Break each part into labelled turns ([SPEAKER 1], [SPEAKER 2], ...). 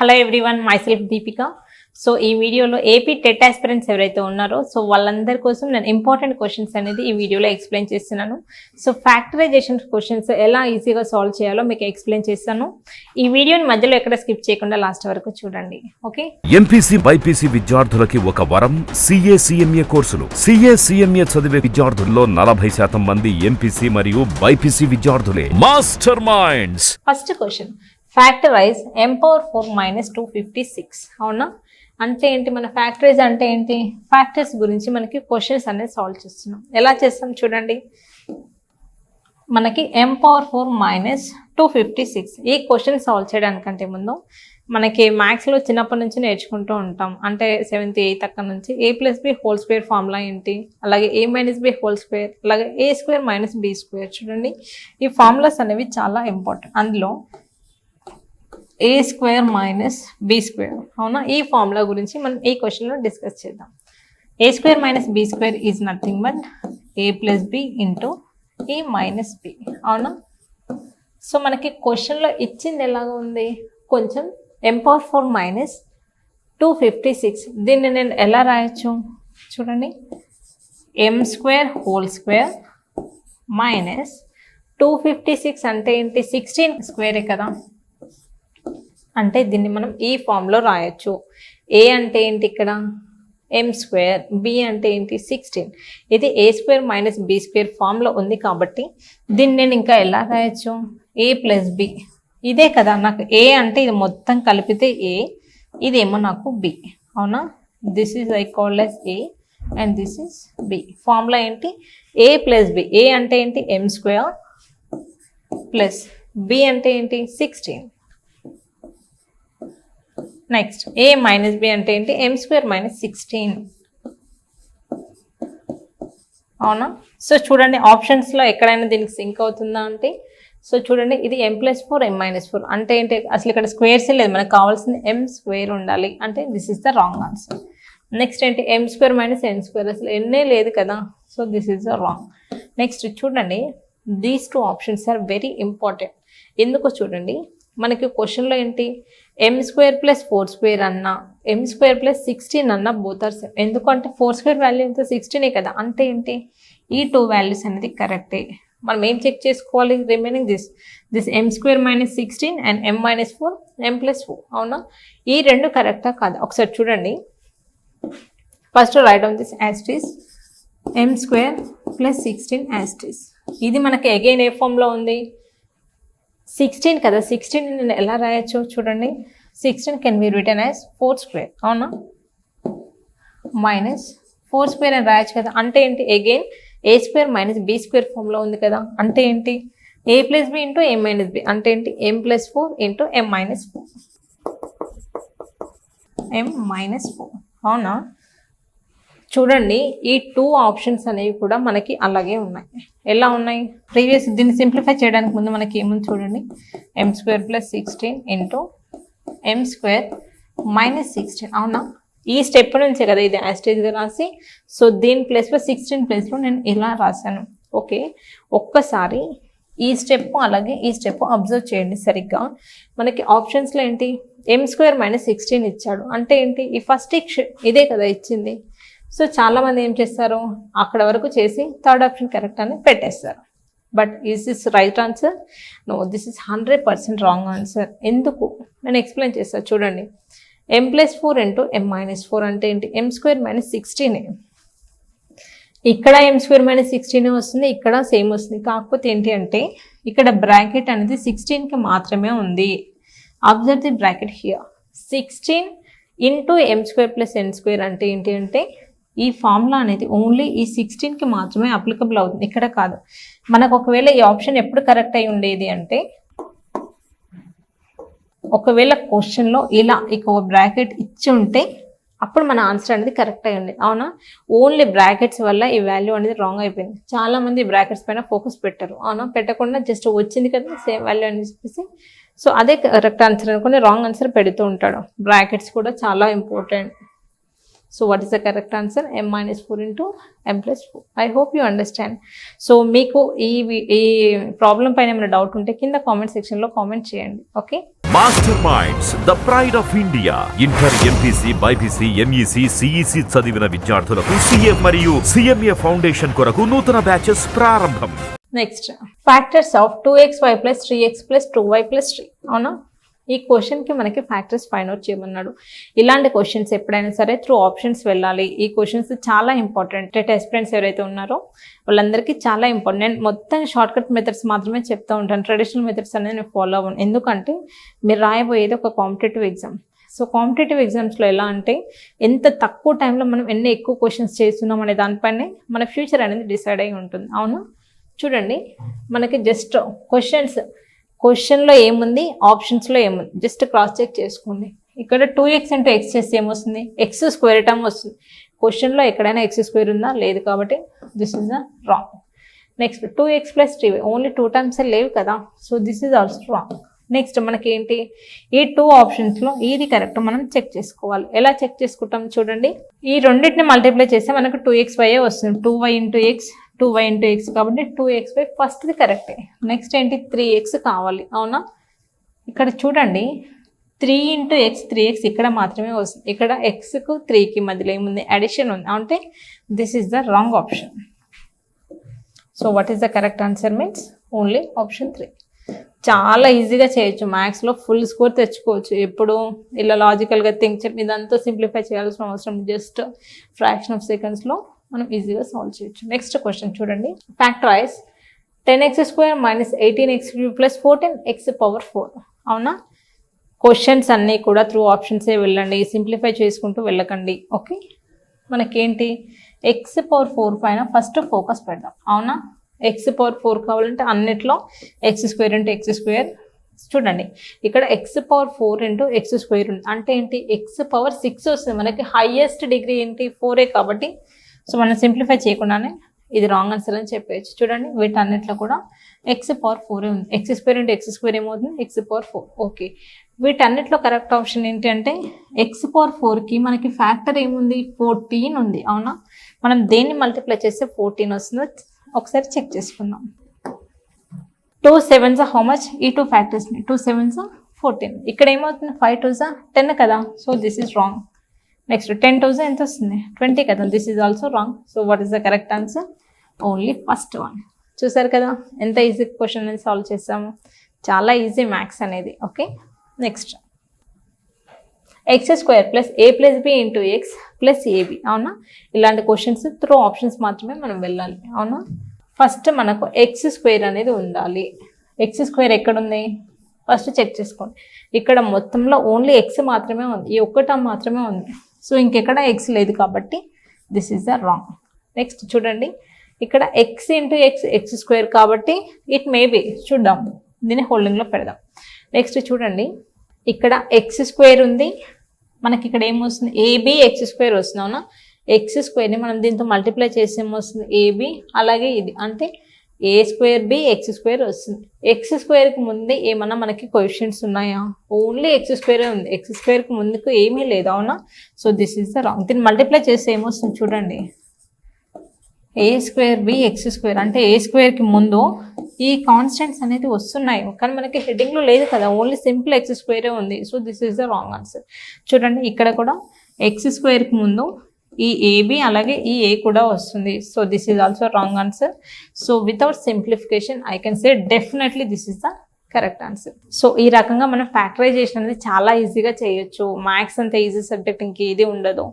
[SPEAKER 1] Hello everyone, myself Deepika. So ఈ వీడియోలో AP TET aspirants ఎవరైతే ఉన్నారో సో వాళ్ళందరి కోసం నేను ఇంపార్టెంట్ క్వశ్చన్స్ అనేది ఈ వీడియోలో ఎక్స్ప్లెయిన్ చేస్తున్నాను. సో ఫ్యాక్టరైజేషన్ క్వశ్చన్స్ ఎలా ఈజీగా సాల్వ్ చేయాలో మీకు ఎక్స్ప్లెయిన్ చేస్తాను. ఈ వీడియోని మధ్యలో ఎక్కడ స్కిప్ చేయకుండా లాస్ట్ వరకు చూడండి. ఓకే,
[SPEAKER 2] ఎంపీసీ బైపీసీ విద్యార్థులకి ఒక వరం CA కోర్సులు. CA చదివే విద్యార్థుల్లో 40% మంది ఎంపీసీ మరియు బైపీసీ విద్యార్థులే. Master minds.
[SPEAKER 1] First question, factorize m⁴ - 256. అవునా? అంటే ఏంటి? మన ఫ్యాక్టరైజ్ అంటే ఏంటి? ఫ్యాక్టర్స్ గురించి మనకి క్వశ్చన్స్ అనేది సాల్వ్ చేస్తున్నాం. ఎలా చేస్తాం చూడండి. మనకి m⁴ - 256 ఈ క్వశ్చన్ సాల్వ్ చేయడానికంటే ముందు మనకి మ్యాథ్స్లో చిన్నప్పటి నుంచి నేర్చుకుంటూ ఉంటాం. అంటే 7th 8th అక్కడ నుంచి a+b² ఫార్ములా ఏంటి, అలాగే a-b², అలాగే a² - b². చూడండి, ఈ ఫార్ములాస్ అనేవి చాలా ఇంపార్టెంట్. అందులో a² - b². అవునా? ఈ ఫార్ములా గురించి మనం ఈ క్వశ్చన్లో డిస్కస్ చేద్దాం. a² - b² is nothing but a+b × a - b. అవునా? సో మనకి క్వశ్చన్లో ఇచ్చింది ఎలాగ ఉంది, కొంచెం m⁴ - 256. దీన్ని నేను ఎలా రాయొచ్చు చూడండి. m² - 256 అంటే ఏంటి? 16² కదా. అంటే దీన్ని మనం ఈ ఫామ్లో రాయొచ్చు. ఏ అంటే ఏంటి? ఇక్కడ m², b అంటే ఏంటి? 16. ఇది a² - b² ఫామ్లో ఉంది కాబట్టి దీన్ని నేను ఇంకా ఎలా రాయొచ్చు? a+b. ఇదే కదా నాకు ఏ అంటే ఇది మొత్తం కలిపితే ఏ, ఇదేమో నాకు b. అవునా? This is I called as a and this is b. Formula ఏంటి? a+b. ఏ అంటే ఏంటి? m² ప్లస్ b అంటే ఏంటి? 16. నెక్స్ట్ a - b అంటే ఏంటి? m² - 16. అవునా? సో చూడండి, ఆప్షన్స్లో ఎక్కడైనా దీనికి సింక్ అవుతుందా అంటే, సో చూడండి, ఇది m+4 m - 4 అంటే ఏంటి? అసలు ఇక్కడ స్క్వేర్సే లేదు, మనకు కావాల్సింది m² ఉండాలి. అంటే this is the wrong answer. Next ఏంటి? m² - n². అసలు ఎన్నే లేదు కదా. So this is the wrong. Next చూడండి, these 2 options are very important. ఎందుకో చూడండి, మనకి క్వశ్చన్లో ఏంటి? m² + 4² అన్నా, m² + 16 అన్నా బోత్ ఆర్ సేమ్. ఎందుకంటే 4² వాల్యూ ఎంత? 16 కదా. అంటే ఏంటి? ఈ 2 వాల్యూస్ అనేది కరెక్టే. మనం ఏం చెక్ చేసుకోవాలి? Remaining this m² - 16 and m - 4, m+4. అవునా? ఈ రెండు కరెక్టా కాదా ఒకసారి చూడండి. First write down this as it is m² + 16 as it is. ఇది మనకి అగైన్ ఏ ఫామ్లో ఉంది? 16 కదా. 16 నేను ఎలా రాయొచ్చు చూడండి. 16 కెన్ బి రిటన్ యాజ్ 4². అవునా? -4² అని రాయొచ్చు కదా. అంటే ఏంటి? అగైన్ a² - b² ఫామ్లో ఉంది కదా. అంటే ఏంటి? a+b × a - b. అంటే ఏంటి? m+4 × m - 4. అవునా? చూడండి, ఈ 2 ఆప్షన్స్ అనేవి కూడా మనకి అలాగే ఉన్నాయి. ఎలా ఉన్నాయి? ప్రీవియస్ దీన్ని సింప్లిఫై చేయడానికి ముందు మనకి ఏముంది చూడండి. m² + 16 × m² - 16. అవునా? ఈ స్టెప్ నుంచే కదా ఇది యాస్టేజ్గా రాసి, సో దీని ప్లేస్లో 16 ప్లేస్లో నేను ఇలా రాశాను. ఓకే, ఒక్కసారి ఈ స్టెప్ అలాగే ఈ స్టెప్ అబ్జర్వ్ చేయండి సరిగ్గా. మనకి ఆప్షన్స్లో ఏంటి? m² - 16 ఇచ్చాడు. అంటే ఏంటి? ఈ ఫస్ట్ ఇదే కదా ఇచ్చింది. సో చాలామంది ఏం చేస్తారు? అక్కడ వరకు చేసి థర్డ్ ఆప్షన్ కరెక్ట్ అని పెట్టేస్తారు. But is this right answer? No, this is 100% wrong answer. ఎందుకు? నేను ఎక్స్ప్లెయిన్ చేస్తాను చూడండి. m+4 × m - 4 అంటే ఏంటి? m² - 16. ఇక్కడ m² - 16 వస్తుంది, ఇక్కడ సేమ్ వస్తుంది. కాకపోతే ఏంటి అంటే ఇక్కడ బ్రాకెట్ అనేది 16కి మాత్రమే ఉంది. Observe the bracket here. 16 × m² + n² అంటే ఏంటి అంటే ఈ ఫార్ములా అనేది ఓన్లీ ఈ 16కి మాత్రమే అప్లికబుల్ అవుతుంది, ఇక్కడ కాదు. మనకు ఒకవేళ ఈ ఆప్షన్ ఎప్పుడు కరెక్ట్ అయి ఉండేది అంటే, ఒకవేళ క్వశ్చన్లో ఇలా ఒక బ్రాకెట్ ఇచ్చి ఉంటే అప్పుడు మన ఆన్సర్ అనేది కరెక్ట్ అయి ఉంది. అవునా? ఓన్లీ బ్రాకెట్స్ వల్ల ఈ వాల్యూ అనేది రాంగ్ అయిపోయింది. చాలామంది బ్రాకెట్స్ పైన ఫోకస్ పెట్టారు. అవునా? పెట్టకుండా జస్ట్ వచ్చింది కదా సేమ్ వాల్యూ అని చెప్పేసి, సో అదే కరెక్ట్ ఆన్సర్ అనుకుని రాంగ్ ఆన్సర్ పెడుతూ ఉంటాడు. బ్రాకెట్స్ కూడా చాలా important. So what is the correct answer? m - 4 × m+4. I hope you understand. So మీకు ఈ ప్రాబ్లం పైన ఏమైనా డౌట్ ఉంటే కింద కామెంట్ సెక్షన్లో కామెంట్ చేయండి. Okay.
[SPEAKER 2] Master minds the pride of India. Inter, MPC, BiPC, MEC, CEC చదివిన విద్యార్థులకు సిఏ మరియు సిఎంఏ ఫౌండేషన్ కొరకు నూతన బ్యాచెస్ ప్రారంభం.
[SPEAKER 1] Next factors of 2xy + 3x + 2y + 3. అవునా, ఈ క్వశ్చన్కి మనకి ఫ్యాక్టర్స్ ఫైండ్ అవుట్ చేయమన్నాడు. ఇలాంటి క్వశ్చన్స్ ఎప్పుడైనా సరే త్రూ ఆప్షన్స్ వెళ్ళాలి. ఈ క్వశ్చన్స్ చాలా ఇంపార్టెంట్. టెట్ ఆస్పిరెంట్స్ ఎవరైతే ఉన్నారో వాళ్ళందరికీ చాలా ఇంపార్టెంట్. నేను మొత్తం షార్ట్ కట్ మెథడ్స్ మాత్రమే చెప్తూ ఉంటాను. ట్రెడిషనల్ మెథడ్స్ అనేది నేను ఫాలో అవ్వను. ఎందుకంటే మీరు రాయబోయేది ఒక కాంపిటేటివ్ ఎగ్జామ్. సో కాంపిటేటివ్ ఎగ్జామ్స్లో ఎలా అంటే ఎంత తక్కువ టైంలో మనం ఎన్ని ఎక్కువ క్వశ్చన్స్ చేస్తున్నాం అనే దానిపైనే మన ఫ్యూచర్ అనేది డిసైడ్ అయి ఉంటుంది. అవునా, చూడండి మనకి జస్ట్ క్వశ్చన్లో ఏముంది, ఆప్షన్స్లో ఏముంది జస్ట్ క్రాస్ చెక్ చేసుకోండి. ఇక్కడ 2x × x చేస్తే ఏమొస్తుంది, x² టర్మ్ వస్తుంది. క్వశ్చన్లో ఎక్కడైనా x² ఉందా, లేదు, కాబట్టి this is the wrong. Next 2x + 3y only 2 times లేవు కదా, so this is also wrong. Next మనకి ఏంటి, ఈ 2 ఆప్షన్స్లో ఇది కరెక్ట్ మనం చెక్ చేసుకోవాలి. ఎలా చెక్ చేసుకుంటాం చూడండి, ఈ రెండింటిని మల్టిప్లై చేస్తే మనకు 2xy వస్తుంది. 2y × x 2y × x కాబట్టి 2xy ఫస్ట్ది కరెక్టే. నెక్స్ట్ ఏంటి, 3x కావాలి. అవునా, ఇక్కడ చూడండి 3 × x 3x ఇక్కడ మాత్రమే వస్తుంది. ఇక్కడ xకు 3కి మధ్యలో ఏముంది, అడిషన్ ఉంది. అంటే this is the wrong option. So what is the correct answer means only option 3. చాలా ఈజీగా చేయొచ్చు. మ్యాథ్స్లో ఫుల్ స్కోర్ తెచ్చుకోవచ్చు. ఎప్పుడు ఇలా లాజికల్గా థింక్ ఇదంతా సింప్లిఫై చేయాల్సిన అవసరం, జస్ట్ ఫ్రాక్షన్ ఆఫ్ సెకండ్స్లో మనం ఈజీగా సాల్వ్ చేయొచ్చు. నెక్స్ట్ క్వశ్చన్ చూడండి, ఫ్యాక్టరైజ్ 10x² - 18x³ + 14x⁴. అవునా, క్వశ్చన్స్ అన్నీ కూడా త్రూ ఆప్షన్సే వెళ్ళండి, సింప్లిఫై చేసుకుంటూ వెళ్ళకండి. ఓకే, మనకేంటి x⁴ పైన ఫస్ట్ ఫోకస్ పెడదాం. అవునా, x⁴ కావాలంటే అన్నిట్లో x² × x². చూడండి ఇక్కడ x⁴ × x² ఉంది. అంటే ఏంటి, x⁴ వస్తుంది. మనకి హైయెస్ట్ డిగ్రీ ఏంటి 4 కాబట్టి సో మనం సింప్లిఫై చేయకుండానే ఇది రాంగ్ ఆన్సర్ అని చెప్పేయచ్చు. చూడండి వీటన్నిటిలో కూడా x⁴ ఉంది. x² × x² ఏమవుతుంది, x⁴. ఓకే, వీటన్నిటిలో కరెక్ట్ ఆప్షన్ ఏంటి అంటే x⁴కి మనకి ఫ్యాక్టర్ ఏముంది, 14 ఉంది. అవునా, మనం దేన్ని మల్టిప్లై చేస్తే 14 వస్తుందో ఒకసారి చెక్ చేసుకుందాం. 2 7s హౌ మచ్, ఈ 2 ఫ్యాక్టర్స్ని 2 7s 14. ఇక్కడ ఏమవుతుంది, 5 2s 10 కదా, so this is wrong. Next 10 2s ఎంత వస్తుంది, 20 కదా, this is also wrong. So what is the correct answer, only first one. చూసారు కదా ఎంత ఈజీ క్వశ్చన్ అనేది సాల్వ్ చేసాము. చాలా ఈజీ మ్యాథ్స్ అనేది. Okay, next x² + a + b × x + ab. అవునా, ఇలాంటి క్వశ్చన్స్ త్రూ ఆప్షన్స్ మాత్రమే మనం వెళ్ళాలి. అవునా, ఫస్ట్ మనకు x² అనేది ఉండాలి. x² ఎక్కడుంది ఫస్ట్ చెక్ చేసుకోండి. ఇక్కడ మొత్తంలో ఓన్లీ x మాత్రమే ఉంది, ఈ ఒక్క టర్మ్ మాత్రమే ఉంది. సో ఇంకెక్కడ x లేదు కాబట్టి this is the wrong. Next చూడండి ఇక్కడ x × x x² కాబట్టి ఇట్ మే బి, చూద్దాం దీన్ని హోల్డింగ్లో పెడదాం. నెక్స్ట్ చూడండి ఇక్కడ x² ఉంది, మనకి ఇక్కడ ఏమొస్తుంది ab x² వస్తుంది. అవునా, x²ని మనం దీంతో మల్టిప్లై చేసి ఏమొస్తుంది ab, అలాగే ఇది అంటే a²b x² వస్తుంది. x²కి ముందే ఏమన్నా మనకి కోఎఫిషియెంట్స్ ఉన్నాయా, ఓన్లీ x² ఉంది. x²కి ముందుకు ఏమీ లేదు. అవునా, so this is the wrong. దీన్ని మల్టిప్లై చేస్తే ఏమొస్తుంది చూడండి, a²b x² అంటే a²కి ముందు ఈ కాన్స్టెంట్స్ అనేది వస్తున్నాయి కానీ మనకి హెడ్డింగ్లో లేదు కదా, ఓన్లీ సింపుల్ x² ఉంది. So this is the wrong answer. చూడండి ఇక్కడ కూడా x²కి ముందు ఈ AB అలాగే ఈ A కూడా వస్తుంది. So this is also wrong answer. So without simplification I can say definitely this is the correct answer. So ఈ రకంగా మనం ఫ్యాక్టరైజేషన్ అనేది చాలా ఈజీగా చేయొచ్చు. మ్యాథ్స్ అంత ఈజీ సబ్జెక్ట్ ఇంకేది ఉండదు.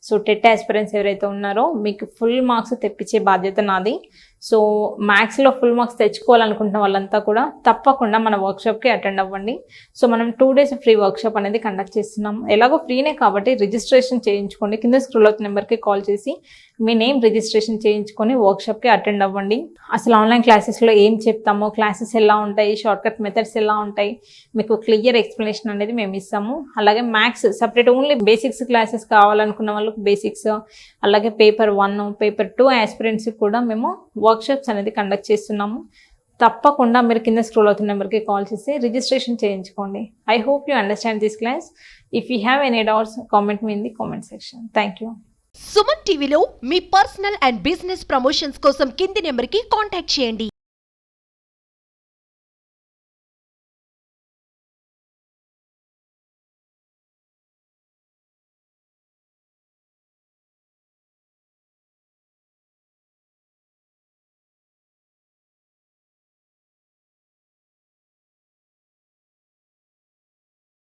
[SPEAKER 1] సో టెట్ ఆస్పిరెంట్స్ ఎవరైతే ఉన్నారో మీకు ఫుల్ మార్క్స్ తెప్పించే బాధ్యత నాది. సో మ్యాథ్స్లో ఫుల్ మార్క్స్ తెచ్చుకోవాలనుకుంటున్న వాళ్ళంతా కూడా తప్పకుండా మన వర్క్షాప్కి అటెండ్ అవ్వండి. సో మనం 2 days ఫ్రీ వర్క్షాప్ అనేది కండక్ట్ చేస్తున్నాం. ఎలాగో ఫ్రీనే కాబట్టి రిజిస్ట్రేషన్ చేయించుకోండి. కింద స్క్రోల్ అవుతున్న నెంబర్కి కాల్ చేసి మీ నేమ్ రిజిస్ట్రేషన్ చేయించుకొని వర్క్షాప్కి అటెండ్ అవ్వండి. అసలు ఆన్లైన్ క్లాసెస్లో ఏం చెప్తామో, క్లాసెస్ ఎలా ఉంటాయి, షార్ట్కట్ మెథడ్స్ ఎలా ఉంటాయి, మీకు క్లియర్ ఎక్స్ప్లెనేషన్ అనేది మేము ఇస్తాము. అలాగే maths separate only basics classes కావాలనుకున్న వాళ్ళకి బేసిక్స్, అలాగే పేపర్ 1 పేపర్ 2 ఆస్పిరెంట్స్కి కూడా మేము వర్క్షాప్స్ అనేది కండక్ట్ చేస్తున్నాము. తప్పకుండా మీరు కింద స్క్రోల్ అవుతున్న నెంబర్కి కాల్ చేసి రిజిస్ట్రేషన్ చేయించుకోండి. I hope you understand this class. If you have any doubts comment me in the comment section. Thank you.
[SPEAKER 3] Suman టీవీలో మీ పర్సనల్ అండ్ బిజినెస్ ప్రమోషన్స్ కోసం కింది నెంబర్కి కాంటాక్ట్ చేయండి.